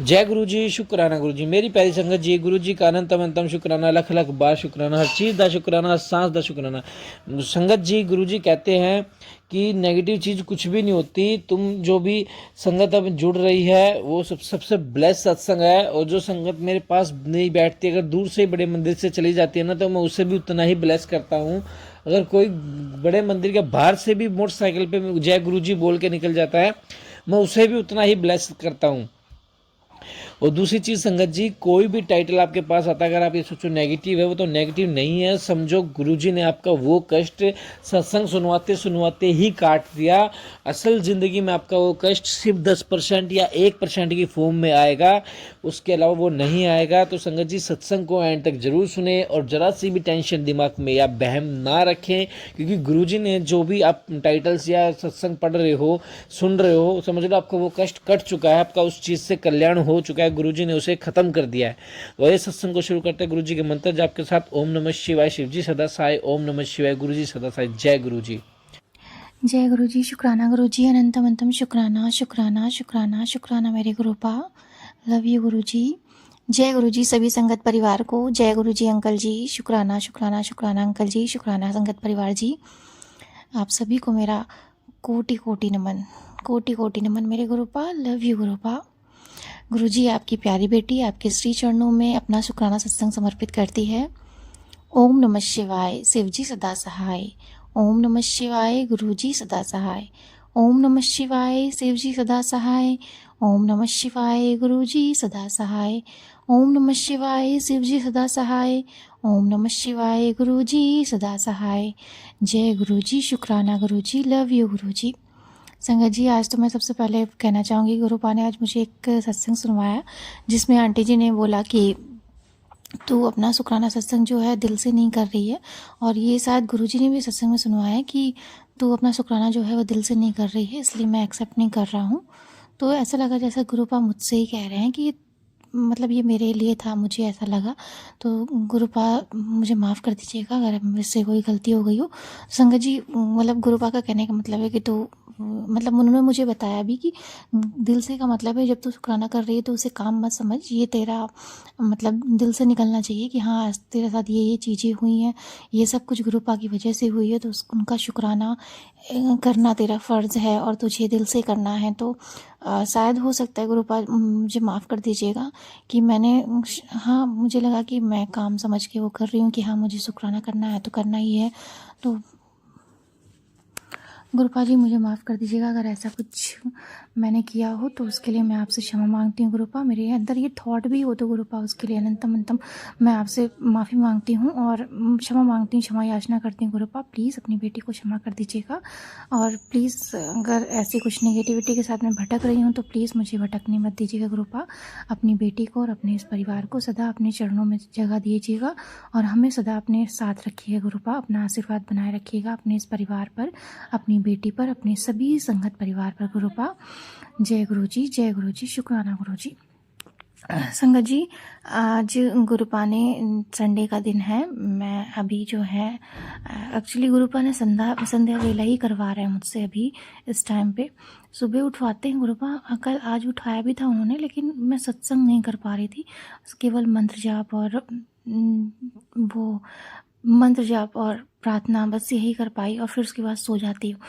जय गुरु जी, शुक्राना गुरु जी। मेरी प्यारी संगत जी, गुरु जी का अनंतम अनंतम शुक्राना, लख लख बार शुक्राना, हर चीज़ का शुक्राना, हर सांस का शुक्राना। संगत जी, गुरु जी कहते हैं कि नेगेटिव चीज़ कुछ भी नहीं होती। तुम जो भी संगत अब जुड़ रही है वो सबसे ब्लेस सत्संग है। और जो संगत मेरे पास नहीं बैठती, अगर दूर से बड़े मंदिर से चली जाती है ना, तो मैं उससे भी उतना ही ब्लेस करता हूँ। अगर कोई बड़े मंदिर के बाहर से भी मोटरसाइकिल पे जय गुरु जी बोल के निकल जाता है, मैं उसे भी उतना ही ब्लेस करता हूँ। और दूसरी चीज़ संगत जी, कोई भी टाइटल आपके पास आता है, अगर आप ये सोचो नेगेटिव है, वो तो नेगेटिव नहीं है। समझो गुरुजी ने आपका वो कष्ट सत्संग सुनवाते सुनवाते ही काट दिया। असल ज़िंदगी में आपका वो कष्ट सिर्फ 10% या 1% की फॉर्म में आएगा, उसके अलावा वो नहीं आएगा। तो संगत जी, सत्संग को एंड तक जरूर सुने और जरा सी भी टेंशन दिमाग में या बहम ना रखें, क्योंकि गुरुजी ने जो भी आप टाइटल्स या सत्संग पढ़ रहे हो, सुन रहे हो, समझ लो आपका वो कष्ट कट चुका है, आपका उस चीज़ से कल्याण हो चुका है, गुरुजी ने उसे खत्म कर दिया है। वही सत्संग को शुरू करते हैं गुरुजी के मंत्र जाप के साथ। ओम नमः शिवाय, शिवजी सदा साई। ओम नमः शिवाय, गुरुजी सदा साई। जय गुरुजी। जय गुरु जी, शुक्राना गुरु जी, अनंतम अनंतम शुक्राना शुक्राना शुक्राना शुक्राना मेरे गुरुपा। लव यू गुरु जी। जय गुरु जी सभी संगत परिवार को। जय गुरु जी अंकल जी, शुक्राना शुक्राना शुक्राना अंकल जी, शुक्राना संगत परिवार जी। आप सभी को मेरा कोटि कोटि नमन, कोटि कोटि नमन मेरे गुरुपा। Love you गुरुपा। गुरु जी आपकी प्यारी बेटी आपके श्री चरणों में अपना शुक्राना सत्संग समर्पित करती है। ओम नमः शिवाय, शिवजी सदा सहाय। ओम नमः शिवाय, गुरुजी सदा सहाय। ओम नमः शिवाय, शिवजी सदा सहाय। ओम नमः शिवाय, गुरुजी सदा सहाय। ओम नमः शिवाय, शिवजी सदा सहाय। ओम नमः शिवाय, गुरुजी सदा सहाय। जय गुरुजी, शुक्राना गुरुजी, लव यू गुरुजी। संगत जी, आज तो मैं सबसे पहले कहना चाहूँगी, गुरुपा ने आज मुझे एक सत्संग सुनवाया जिसमें आंटी जी ने बोला कि तू अपना शुक्राना सत्संग जो है दिल से नहीं कर रही है। और ये शायद गुरुजी ने भी सत्संग में सुनवाया है कि तू अपना शुक्राना जो है वो दिल से नहीं कर रही है, इसलिए मैं एक्सेप्ट नहीं कर रहा हूँ। तो ऐसा लगा जैसे गुरुपा मुझसे ही कह रहे हैं कि मतलब ये मेरे लिए था, मुझे ऐसा लगा। तो गुरुपा मुझे माफ़ कर दीजिएगा अगर मुझसे कोई गलती हो गई हो। संगत जी, मतलब गुरुपा का कहने का मतलब है कि तो मतलब उन्होंने मुझे बताया भी कि दिल से का मतलब है जब तू शुक्राना कर रही है तो उसे काम मत समझ, ये तेरा मतलब दिल से निकलना चाहिए कि हाँ आज तेरे साथ ये चीज़ें हुई हैं, ये सब कुछ गुरुपा की वजह से हुई है, तो उनका शुक्राना करना तेरा फ़र्ज़ है और तुझे दिल से करना है। तो शायद हो सकता है गुरुपा मुझे माफ़ कर दीजिएगा कि मैंने हाँ मुझे लगा कि मैं काम समझ के वो कर रही हूँ कि हाँ मुझे शुक्राना करना है तो करना ही है। तो गुरुपा जी मुझे माफ़ कर दीजिएगा अगर ऐसा कुछ मैंने किया हो तो उसके लिए मैं आपसे क्षमा मांगती हूँ गुरुपा। मेरे अंदर ये थॉट भी हो तो गुरुपा उसके लिए अनंतम अनंतम मैं आपसे माफ़ी मांगती हूँ और क्षमा मांगती हूँ, क्षमा याचना करती हूँ गुरुपा। प्लीज़ अपनी बेटी को क्षमा कर दीजिएगा और प्लीज़ अगर ऐसी कुछ नेगेटिविटी के साथ मैं भटक रही हूँ तो प्लीज़ मुझे भटकने मत दीजिएगा गुरुपा। अपनी बेटी को और अपने इस परिवार को सदा अपने चरणों में जगह दीजिएगा और हमें सदा अपने साथ रखिएगा गुरुपा। अपना आशीर्वाद बनाए रखिएगा अपने इस परिवार पर, अपनी बेटी पर, अपने सभी संगत परिवार पर गुरुपा। जय गुरु जी, जय गुरु जी, शुक्राना गुरु जी। संगत जी, आज गुरुपा ने संडे का दिन है, मैं अभी जो है एक्चुअली गुरुपा ने संध्या वेला ही करवा रहे हैं मुझसे अभी इस टाइम पे। सुबह उठवाते हैं गुरुपा, कल आज उठाया भी था उन्होंने, लेकिन मैं सत्संग नहीं कर पा रही थी, केवल मंत्र जाप और वो मंत्र जाप और प्रार्थना बस यही कर पाई और फिर उसके बाद सो जाती हूँ।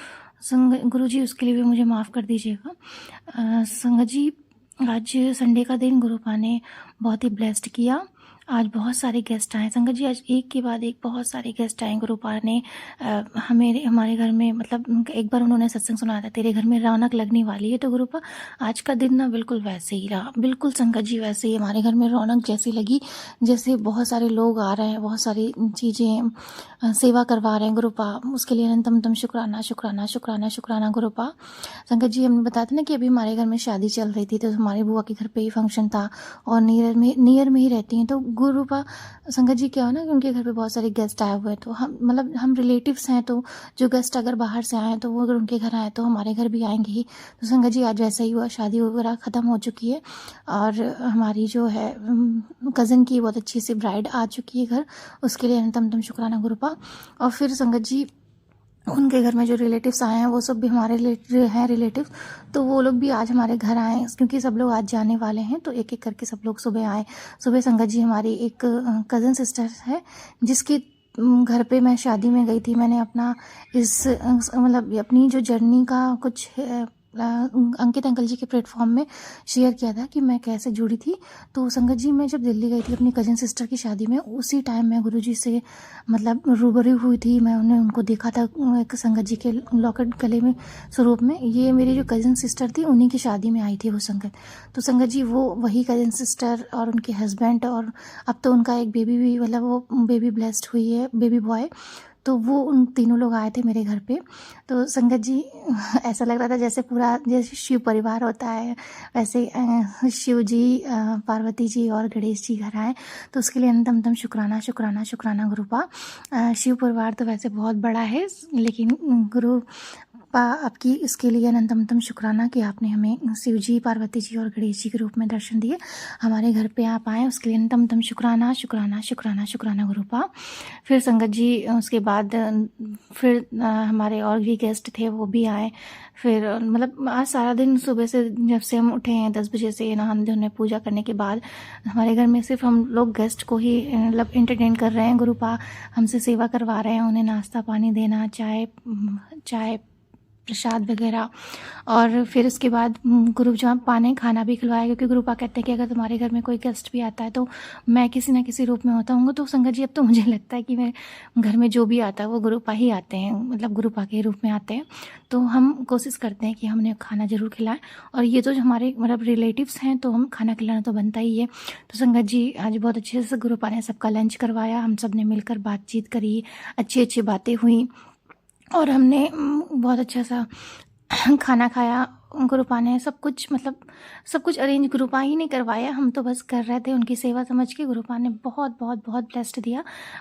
गुरु जी उसके लिए भी मुझे माफ़ कर दीजिएगा। संगत जी, आज संडे का दिन गुरुपा ने बहुत ही ब्लेस्ड किया। आज बहुत सारे गेस्ट आए संगत जी, आज एक के बाद एक बहुत सारे गेस्ट आए। गुरुपा ने हमारे घर में मतलब एक बार उन्होंने सत्संग सुनाया था, तेरे घर में रौनक लगने वाली है। तो गुरुपा आज का दिन ना बिल्कुल वैसे ही रहा, बिल्कुल संगत जी वैसे ही हमारे घर में रौनक जैसी लगी, जैसे बहुत सारे लोग आ रहे हैं, बहुत सारी चीज़ें सेवा करवा रहे हैं गुरुपा। उसके लिए अनंतम शुक्राना शुक्राना शुक्राना शुक्राना गुरुपा। संगत जी, हमने बताया था ना कि अभी हमारे घर में शादी चल रही थी, तो हमारी बुआ के घर पे ही फंक्शन था और नियर में ही रहती हैं। तो गुरुपा संगत जी क्या हो ना कि उनके घर पे बहुत सारे गेस्ट आए हुए हैं, तो हम रिलेटिव्स हैं, तो जो गेस्ट अगर बाहर से आए तो वो अगर उनके घर आए तो हमारे घर भी आएंगे ही। तो संगत जी आज वैसा ही हुआ, शादी वगैरह ख़त्म हो चुकी है और हमारी जो है कज़न की बहुत अच्छी सी ब्राइड आ चुकी है घर, उसके लिए अनंतम शुक्राना गुरुपा। और फिर संगत जी उनके घर में जो रिलेटिव्स आए हैं वो सब भी हमारे हैं रिलेटिव, तो वो लोग भी आज हमारे घर आए क्योंकि सब लोग आज जाने वाले हैं, तो एक एक करके सब लोग सुबह आए। सुबह संगत जी हमारी एक कज़न सिस्टर है जिसके घर पे मैं शादी में गई थी। मैंने अपना मतलब अपनी जो जर्नी का कुछ अंकित अंकल जी के प्लेटफॉर्म में शेयर किया था कि मैं कैसे जुड़ी थी। तो संगत जी मैं जब दिल्ली गई थी अपनी कज़न सिस्टर की शादी में, उसी टाइम मैं गुरुजी से मतलब रूबरू हुई थी। मैं उनको देखा था एक संगत जी के लॉकेट गले में स्वरूप में। ये मेरी जो कज़न सिस्टर थी उन्हीं की शादी में आई थी वो संगत। तो संगत जी वो वही कज़न सिस्टर और उनके हस्बैंड, और अब तो उनका एक बेबी भी, मतलब वो बेबी ब्लेस्ड हुई है, बेबी बॉय। तो वो उन तीनों लोग आए थे मेरे घर पे। तो संगत जी ऐसा लग रहा था जैसे पूरा जैसे शिव परिवार होता है वैसे शिव जी, पार्वती जी और गणेश जी घर आए। तो उसके लिए अनंतम शुक्राना शुक्राना शुक्राना गुरुपा। शिव परिवार तो वैसे बहुत बड़ा है, लेकिन गुरु पा आपकी इसके लिए अनंतम शुक्राना कि आपने हमें शिव जी, पार्वती जी और गणेश जी के रूप में दर्शन दिए, हमारे घर पे आप आए, उसके लिए अनंतम शुक्राना शुक्राना शुक्राना शुक्राना गुरुपा। फिर संगत जी उसके बाद फिर हमारे और भी गेस्ट थे वो भी आए। फिर मतलब आज सारा दिन सुबह से जब से हम उठे हैं 10 बजे से नहाने धोने पूजा करने के बाद, हमारे घर में सिर्फ हम लोग गेस्ट को ही मतलब एंटरटेन कर रहे हैं। गुरुपा हमसे सेवा करवा रहे हैं, उन्हें नाश्ता पानी देना, चाय प्रसाद वगैरह। और फिर उसके बाद गुरु जहाँ पाने खाना भी खिलवाया, क्योंकि गुरुपा कहते हैं कि अगर तुम्हारे घर में कोई गेस्ट भी आता है तो मैं किसी ना किसी रूप में होता हूँ। तो संगत जी अब तो मुझे लगता है कि मेरे घर में जो भी आता है वो गुरुपा ही आते हैं, मतलब गुरुपा के रूप में आते हैं। तो हम कोशिश करते हैं कि हमने खाना ज़रूर खिलाएं, और ये तो जो हमारे मतलब रिलेटिव्स हैं तो हम खाना खिलाना तो बनता ही है। तो संगत जी आज बहुत अच्छे से गुरुपा ने सबका लंच करवाया, हम सब ने मिलकर बातचीत करी, अच्छी अच्छी बातें हुई और हमने बहुत अच्छा सा खाना खाया। गुरुपा ने सब कुछ मतलब सब कुछ अरेंज गुरुपा ही नहीं करवाया, हम तो बस कर रहे थे उनकी सेवा समझ के। गुरुपा ने बहुत बहुत बहुत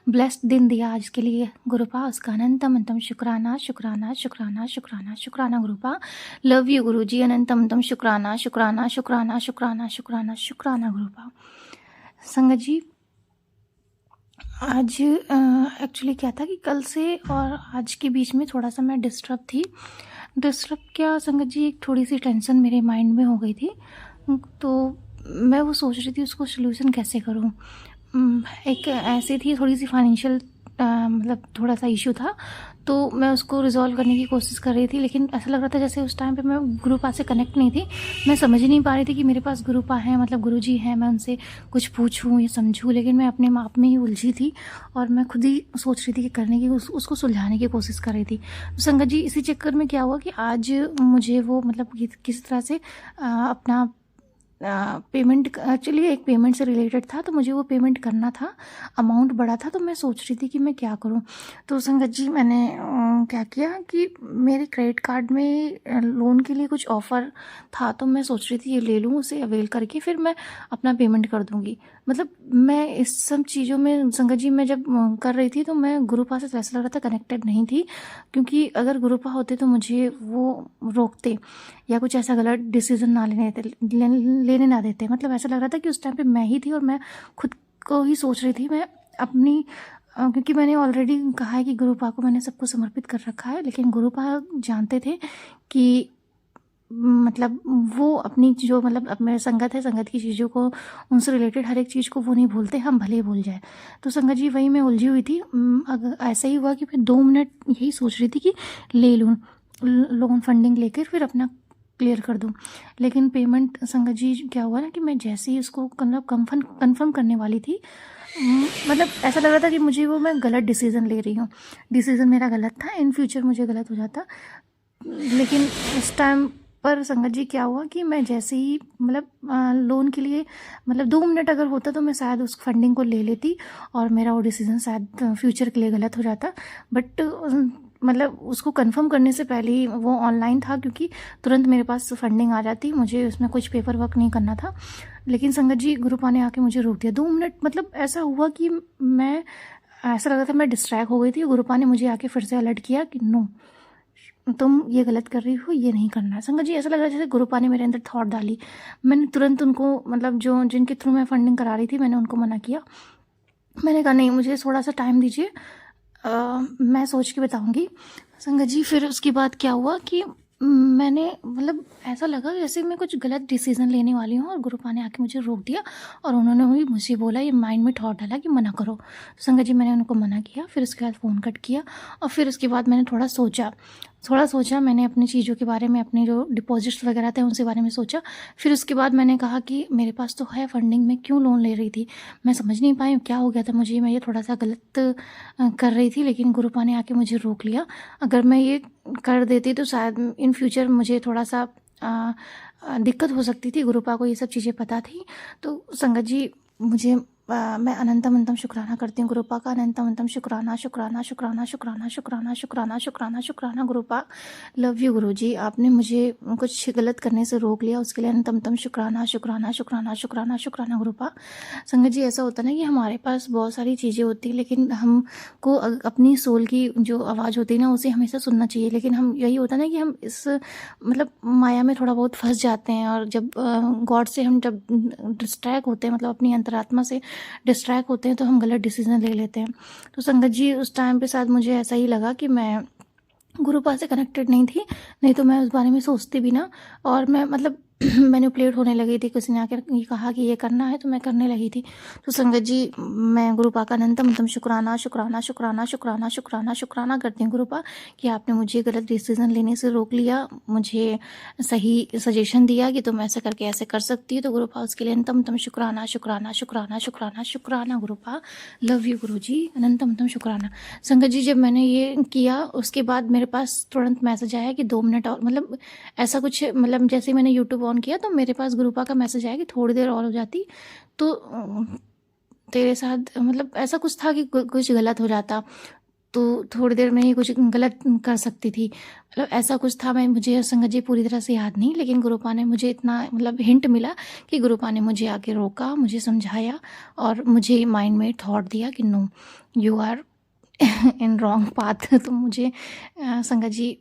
ब्लेस्ड दिन दिया आज के लिए गुरुपा, उसका अनंतम शुक्राना शुक्राना शुक्राना शुक्राना शुक्राना गुरुपा। लव यू गुरु जी, अनंतम शुक्राना शुक्राना शुक्राना शुक्राना शुक्राना शुक्राना गुरुपा। संगत जी आज एक्चुअली क्या था कि कल से और आज के बीच में थोड़ा सा मैं डिस्टर्ब थी। डिस्टर्ब क्या संगत जी, एक थोड़ी सी टेंशन मेरे माइंड में हो गई थी, तो मैं वो सोच रही थी उसको सलूशन कैसे करूँ। एक ऐसी थी थोड़ी सी फाइनेंशियल मतलब थोड़ा सा इशू था, तो मैं उसको रिजॉल्व करने की कोशिश कर रही थी, लेकिन ऐसा लग रहा था जैसे उस टाइम पे मैं गुरुपा से कनेक्ट नहीं थी। मैं समझ नहीं पा रही थी कि मेरे पास गुरुपा है, मतलब गुरुजी हैं, मैं उनसे कुछ पूछूं या समझूं, लेकिन मैं अपने आप में ही उलझी थी और मैं खुद ही सोच रही थी कि करने की उसको सुलझाने की कोशिश कर रही थी। तो संगत जी इसी चक्कर में क्या हुआ कि आज मुझे वो मतलब किस तरह से अपना पेमेंट, एक्चुअली एक पेमेंट से रिलेटेड था, तो मुझे वो पेमेंट करना था, अमाउंट बड़ा था, तो मैं सोच रही थी कि मैं क्या करूं। तो संगत जी मैंने क्या किया कि मेरे क्रेडिट कार्ड में लोन के लिए कुछ ऑफ़र था, तो मैं सोच रही थी ये ले लूँ, उसे अवेल करके फिर मैं अपना पेमेंट कर दूँगी। मतलब मैं इस सब चीज़ों में संगत जी मैं जब कर रही थी तो मैं गुरुपा से ऐसा लग रहा था कनेक्टेड नहीं थी, क्योंकि अगर गुरुपा होते तो मुझे वो रोकते या कुछ ऐसा गलत डिसीजन ना लेने ना देते। मतलब ऐसा लग रहा था कि उस टाइम पे मैं ही थी और मैं खुद को ही सोच रही थी, मैं अपनी क्योंकि मैंने ऑलरेडी कहा है कि गुरुपा को मैंने सबको समर्पित कर रखा है, लेकिन गुरुपा जानते थे कि मतलब वो अपनी जो मतलब अब मेरे संगत है, संगत की चीज़ों को, उनसे रिलेटेड हर एक चीज़ को वो नहीं भूलते, हम भले ही भूल जाए। तो संगत जी वही मैं उलझी हुई थी। अगर ऐसा ही हुआ कि मैं 2 मिनट यही सोच रही थी कि ले लूँ लोन फंडिंग लेकर फिर अपना क्लियर कर दूं, लेकिन पेमेंट संगत जी क्या हुआ ना कि मैं जैसे ही उसको मतलब कंफर्म करने वाली थी, मतलब ऐसा लग रहा था कि मुझे वो मैं गलत डिसीज़न ले रही हूँ, डिसीज़न मेरा गलत था, इन फ्यूचर मुझे गलत हो जाता। लेकिन उस टाइम पर संगत जी क्या हुआ कि मैं जैसे ही मतलब लोन के लिए मतलब 2 मिनट अगर होता तो मैं शायद उस फंडिंग को ले लेती और मेरा वो डिसीज़न शायद फ्यूचर के लिए गलत हो जाता। बट मतलब उसको कंफर्म करने से पहले ही वो ऑनलाइन था, क्योंकि तुरंत मेरे पास फंडिंग आ जाती, मुझे उसमें कुछ पेपर वर्क नहीं करना था। लेकिन संगत जी गुरुपा ने आके मुझे रोक दिया 2 मिनट। मतलब ऐसा हुआ कि मैं ऐसा लग रहा था मैं डिस्ट्रैक्ट हो गई थी। गुरुपा ने मुझे आके फिर से अलर्ट किया कि नो, तुम ये गलत कर रही हो, ये नहीं करना है। संगत जी ऐसा लग रहा है जैसे गुरुपा ने मेरे अंदर थॉट डाली। मैंने तुरंत उनको मतलब जो जिनके थ्रू मैं फंडिंग करा रही थी मैंने उनको मना किया। मैंने कहा नहीं, मुझे थोड़ा सा टाइम दीजिए, मैं सोच के बताऊंगी। संगत जी फिर उसके बाद क्या हुआ कि मैंने मतलब ऐसा लगा जैसे मैं कुछ गलत डिसीजन लेने वाली हूँ और गुरुपा ने आके मुझे रोक दिया और उन्होंने भी मुझे बोला, ये माइंड में थॉट डाला कि मना करो। तो संगत जी मैंने उनको मना किया, फिर उसके बाद फ़ोन कट किया और फिर उसके बाद मैंने थोड़ा सोचा मैंने अपनी चीज़ों के बारे में, अपने जो डिपॉजिट्स वगैरह थे उनके बारे में सोचा। फिर उसके बाद मैंने कहा कि मेरे पास तो है फंडिंग, मैं क्यों लोन ले रही थी। मैं समझ नहीं पाई क्या हो गया था मुझे, मैं ये थोड़ा सा गलत कर रही थी, लेकिन गुरुपा ने आके मुझे रोक लिया। अगर मैं ये कर देती तो शायद इन फ्यूचर मुझे थोड़ा सा दिक्कत हो सकती थी। गुरुपा को ये सब चीज़ें पता थी। तो संगत जी मुझे मैं अनंतम अनंतम शुक्राना करती हूँ गुरुपा का, अनंतम अनंतम शुक्राना शुक्राना शुक्राना शुक्राना शुक्राना शुक्राना शुक्राना शुक्राना गुरुपा। लव यू गुरु जी, आपने मुझे कुछ गलत करने से रोक लिया, उसके लिए अनंतम अनंतम शुक्राना शुक्राना शुक्राना शुक्राना शुक्राना गुरुपा। संगत जी ऐसा होता है ना कि हमारे पास बहुत सारी चीज़ें होती हैं, लेकिन हमको अपनी सोल की जो आवाज़ होती है ना उसे हमेशा सुनना चाहिए। लेकिन हम यही होता है ना कि हम इस मतलब माया में थोड़ा बहुत फंस जाते हैं, और जब गॉड से हम जब डिस्ट्रैक्ट होते हैं, मतलब अपनी अंतरात्मा से डिस्ट्रैक्ट होते हैं, तो हम गलत डिसीजन ले लेते हैं। तो संगत जी उस टाइम पे शायद मुझे ऐसा ही लगा कि मैं गुरुपा से कनेक्टेड नहीं थी, नहीं तो मैं उस बारे में सोचती भी ना। और मैं मतलब मैनिपुलेट होने लगी थी, किसी ने आकर ये कहा कि ये करना है तो मैं करने लगी थी। तो संगत जी मैं गुरुपा का अनंतम अनंतम शुक्राना शुक्राना शुक्राना शुक्राना शुक्राना शुक्राना करती हूँ गुरुपा कि आपने मुझे गलत डिसीजन लेने से रोक लिया, मुझे सही सजेशन दिया कि तुम ऐसे करके ऐसे कर सकती हो। तो गुरुपा उसके लिए अनंतम अनंतम शुक्राना शुक्राना शुक्राना शुक्राना शुक्राना गुरुपा। लव यू गुरु जी, अनंतम अनंतम शुक्राना। संगत जी जब मैंने ये किया उसके बाद मेरे पास तुरंत मैसेज आया कि 2 मिनट और, मतलब ऐसा कुछ, मतलब जैसे मैंने यूट्यूब ऑन किया तो मेरे पास गुरुपा का मैसेज आया कि थोड़ी देर और हो जाती तो तेरे साथ, मतलब ऐसा कुछ था कि कुछ गलत हो जाता तो थोड़ी देर में ही कुछ गलत कर सकती थी, मतलब ऐसा कुछ था। मुझे संगत जी पूरी तरह से याद नहीं, लेकिन गुरुपा ने मुझे इतना मतलब हिंट मिला कि गुरुपा ने मुझे आके रोका, मुझे समझाया और मुझे माइंड में थॉट दिया कि no you are in wrong path. तो मुझे संगत जी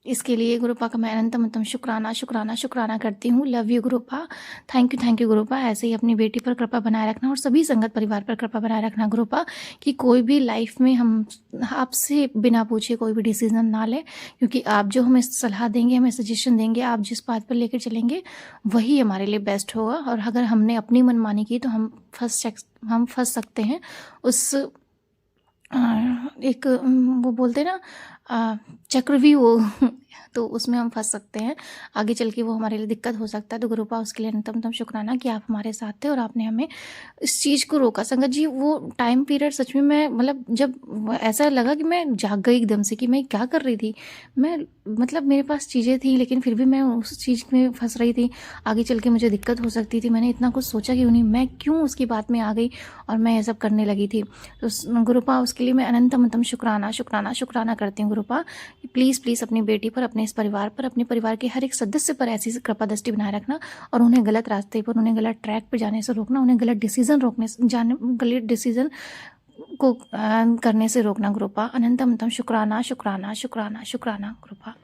इसके लिए गुरुपा का मैं अनंतम अनंतम शुक्राना शुक्राना शुक्राना करती हूँ। Love you Gurupa, thank you Gurupa. ऐसे ही अपनी बेटी पर कृपा बनाए रखना और सभी संगत परिवार पर कृपा बनाए रखना गुरुपा, कि कोई भी लाइफ में हम आपसे बिना पूछे कोई भी डिसीजन ना लें, क्योंकि आप जो हमें सलाह देंगे, हमें सजेशन देंगे, आप जिस बात पर लेकर चलेंगे वही हमारे लिए बेस्ट होगा। और अगर हमने अपनी मनमानी की तो हम फंस सकते हैं उस एक वो बोलते हैं ना चक्रव्यूह तो उसमें हम फंस सकते हैं, आगे चल के वो हमारे लिए दिक्कत हो सकता है। तो गुरुपा उसके लिए अनंतम शुक्राना कि आप हमारे साथ थे और आपने हमें इस चीज़ को रोका। संगत जी वो टाइम पीरियड सच में मैं मतलब जब ऐसा लगा कि मैं जाग गई एकदम से कि मैं क्या कर रही थी। मैं मतलब मेरे पास चीज़ें थी लेकिन फिर भी मैं उस चीज़ में फंस रही थी, आगे चल के मुझे दिक्कत हो सकती थी। मैंने इतना कुछ सोचा कि उन्हीं मैं क्यों उसकी बात में आ गई और मैं ये सब करने लगी थी। तो गुरुपा उसके लिए मैं अनंतम अनंतम शुक्राना शुक्राना शुक्राना करती हूँ गुरुपा। प्लीज़ अपनी बेटी पर, अपने इस परिवार पर, अपने परिवार के हर एक सदस्य पर ऐसी कृपा दृष्टि बनाए रखना और उन्हें गलत रास्ते पर, उन्हें गलत ट्रैक पर जाने से रोकना, उन्हें गलत डिसीजन को करने से रोकना गुरुपा। अनंतम अनंतम शुक्राना शुक्राना शुक्राना शुक्राना गुरुपा।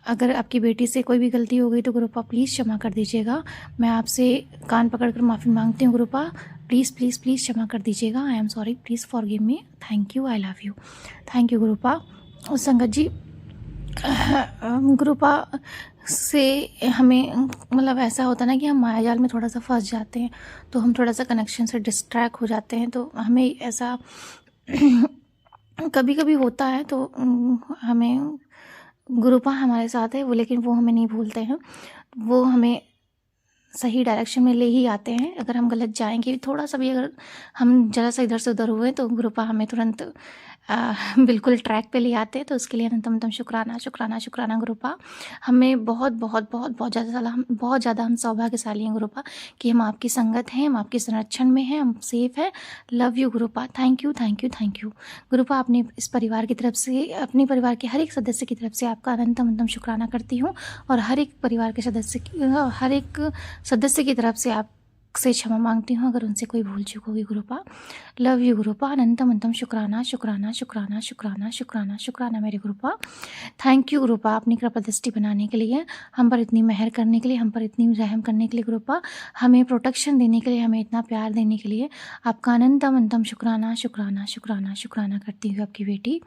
अगर आपकी बेटी से कोई भी गलती हो गई तो गुरुपा प्लीज़ क्षमा कर दीजिएगा। मैं आपसे कान पकड़कर माफ़ी मांगती हूँ गुरुपा, प्लीज़ प्लीज़ प्लीज़ क्षमा कर दीजिएगा। I am sorry, please forgive me. Thank you, I love you. Thank you Gurupa. संगत जी गुरुपा से हमें मतलब ऐसा होता है ना कि हम मायाजाल में थोड़ा सा फंस जाते हैं, तो हम थोड़ा सा कनेक्शन से डिस्ट्रैक्ट हो जाते हैं। तो हमें ऐसा कभी कभी होता है, तो हमें गुरुपा हमारे साथ है वो, लेकिन वो हमें नहीं भूलते हैं, वो हमें सही डायरेक्शन में ले ही आते हैं। अगर हम गलत जाएंगे थोड़ा सा भी, अगर हम ज़रा सा इधर से उधर हुए तो गुरुपा हमें तुरंत बिल्कुल ट्रैक पे ले आते हैं। तो उसके लिए अनंतम अनंतम शुक्राना शुक्राना शुक्राना गुरुपा। हमें बहुत ज़्यादा हम सौभाग्यशाली हैं गुरुपा कि हम आपकी संगत हैं, हम आपके संरक्षण में हैं, हम सेफ हैं। Love you Gurupa, thank you Gurupa. अपने इस परिवार की तरफ से, अपने परिवार के हर एक सदस्य की तरफ से आपका अनंतम अनंतम शुक्राना करती हूँ और हर एक परिवार के सदस्य की तरफ से आप से क्षमा मांगती हूँ अगर उनसे कोई भूल चूक होगी गुरुपा। लव यू गुरुपा, अनंतम अनंतम शुक्राना शुक्राना शुक्राना शुक्राना शुक्राना शुक्राना मेरे गुरुपा। थैंक यू गुरुपा, अपनी कृपा दृष्टि बनाने के लिए, हम पर इतनी मेहर करने के लिए, हम पर इतनी रहम करने के लिए गुरुपा, हमें प्रोटेक्शन देने के लिए, हमें इतना प्यार देने के लिए आपका अनंतम अनंतम शुक्राना शुक्राना शुक्राना शुक्राना करती हूँ आपकी बेटी।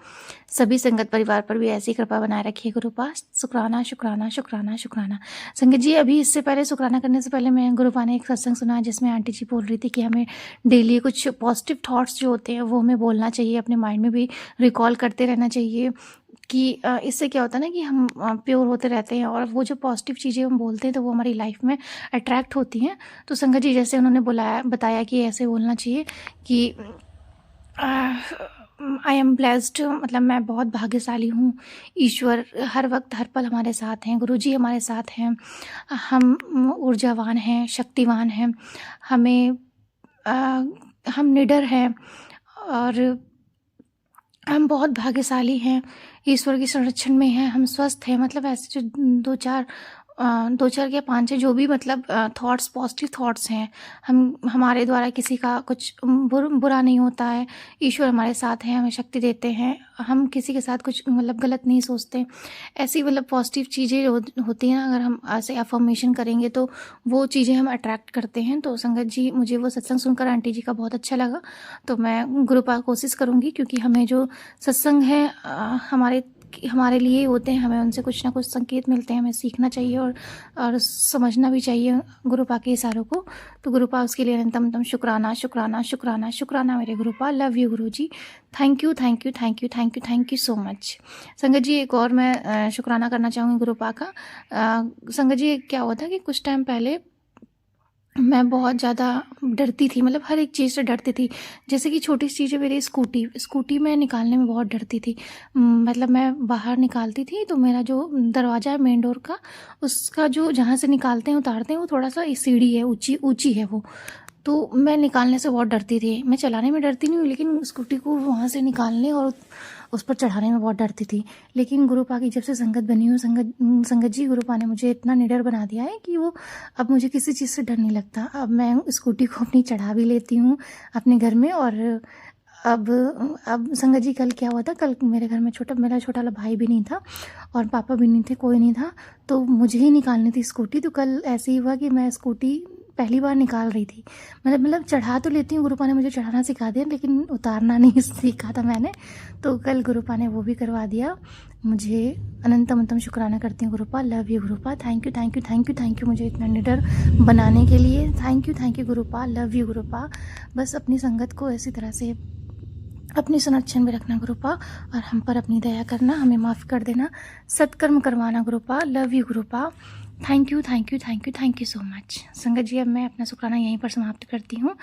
सभी संगत परिवार पर भी ऐसी कृपा बनाए रखिए गुरुपा। शुक्राना शुक्राना शुक्राना शुक्राना। संगत जी, अभी इससे पहले शुक्राना करने से पहले मैं गुरुपा ने एक सत्संग सुना जिसमें आंटी जी बोल रही थी कि हमें डेली कुछ पॉजिटिव थॉट्स जो होते हैं वो हमें बोलना चाहिए, अपने माइंड में भी रिकॉल करते रहना चाहिए कि इससे क्या होता है ना कि हम प्योर होते रहते हैं और वो जो पॉजिटिव चीज़ें हम बोलते हैं तो वो हमारी लाइफ में अट्रैक्ट होती हैं। तो संगत जी, जैसे उन्होंने बताया कि ऐसे बोलना चाहिए कि आई एम ब्लेस्ड, मतलब मैं बहुत भाग्यशाली हूँ, ईश्वर हर वक्त हर पल हमारे साथ हैं, गुरुजी हमारे साथ हैं, हम ऊर्जावान हैं, शक्तिवान हैं, हम निडर हैं और हम बहुत भाग्यशाली हैं, ईश्वर के संरक्षण में हैं, हम स्वस्थ हैं। मतलब ऐसे जो दो चार या पाँच छः जो भी मतलब थॉट्स, पॉजिटिव थॉट्स हैं, हमारे द्वारा किसी का कुछ बुरा नहीं होता है, ईश्वर हमारे साथ हैं, हमें शक्ति देते हैं, हम किसी के साथ कुछ मतलब गलत नहीं सोचते। ऐसी मतलब पॉजिटिव चीज़ें होती हैं, अगर हम ऐसे अफर्मेशन करेंगे तो वो चीज़ें हम अट्रैक्ट करते हैं। तो संगत जी, मुझे वो सत्संग सुनकर आंटी जी का बहुत अच्छा लगा, तो मैं गुरुपा कोशिश करूँगी, क्योंकि हमें जो सत्संग है हमारे लिए होते हैं, हमें उनसे कुछ ना कुछ संकेत मिलते हैं, हमें सीखना चाहिए और समझना भी चाहिए गुरुपा के इशारों को। तो गुरुपा, उसके लिए अनंतम शुक्राना शुक्राना शुक्राना शुक्राना मेरे Gurupa. Love you Guruji, thank you thank you thank you thank you thank you so much. संगत जी, एक और मैं शुक्राना करना चाहूँगी गुरुपा का। संगत जी, क्या हुआ था कि कुछ टाइम पहले मैं बहुत ज़्यादा डरती थी, मतलब हर एक चीज़ से डरती थी। जैसे कि छोटी सी चीज़ है, मेरी स्कूटी मैं निकालने में बहुत डरती थी। मतलब मैं बाहर निकालती थी तो मेरा जो दरवाज़ा है मेन डोर का, उसका जो जहाँ से निकालते हैं उतारते हैं वो थोड़ा सा सीढ़ी है, ऊंची है वो। तो मैं निकालने से बहुत डरती थी। मैं चलाने में डरती नहीं हूँ, लेकिन स्कूटी को वहाँ से निकालने और उस पर चढ़ाने में बहुत डरती थी। लेकिन गुरुपा की जब से संगत बनी हूँ, संगत जी, गुरुपा ने मुझे इतना निडर बना दिया है कि वो अब मुझे किसी चीज़ से डर नहीं लगता। अब मैं स्कूटी को अपनी चढ़ा भी लेती हूँ अपने घर में। और अब संगत जी, कल क्या हुआ था, कल मेरे घर में मेरा छोटा वाला भाई भी नहीं था और पापा भी नहीं थे, कोई नहीं था, तो मुझे ही निकालनी थी स्कूटी। तो कल ऐसे ही हुआ कि मैं स्कूटी पहली बार निकाल रही थी। मतलब चढ़ा तो लेती हूँ, गुरुपा ने मुझे चढ़ाना सिखा दिया, लेकिन उतारना नहीं सीखा था मैंने। तो कल गुरुपा ने वो भी करवा दिया मुझे। अनंतम शुक्राना करती हूँ Gurupa. Love you Gurupa, thank you thank you thank you thank you मुझे इतना निडर बनाने के लिए। Thank you Gurupa. Love you Gurupa. बस अपनी संगत को इसी तरह से अपने संरक्षण में रखना गुरुपा, और हम पर अपनी दया करना, हमें माफ़ कर देना, सत्कर्म करवाना Gurupa. Love you Gurupa. Thank you thank you thank you thank you so much. संगत जी, अब मैं अपना शुक्राना यहीं पर समाप्त करती हूँ।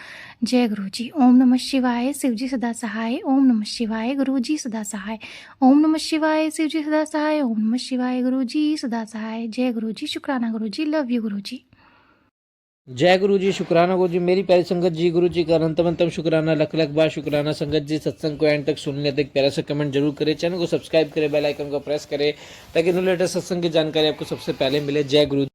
जय गुरु जी। ओम नमः शिवाय, शिव जी सदा सहाय। ओम नमः शिवाय, गुरु जी सदा सहाय। ओम नमः शिवाय, शिव जी सदा सहाय। ओम नमः शिवाय, गुरु जी सदा सहाय। जय गुरु जी। शुक्राना गुरु जी। लव यू गुरु जी। जय गुरु जी, शुक्राना गुरु जी, मेरी प्यारी संगत जी, गुरु जी का अनंतम शुक्राना, लख लख बार शुक्राना। संगत जी, सत्संग को एंड तक सुन लेते, एक प्यारा सा कमेंट जरूर करें, चैनल को सब्सक्राइब करें, बेल आइकन को प्रेस करें, ताकि न्यू लेटेस्ट सत्संग की जानकारी आपको सबसे पहले मिले। जय गुरु।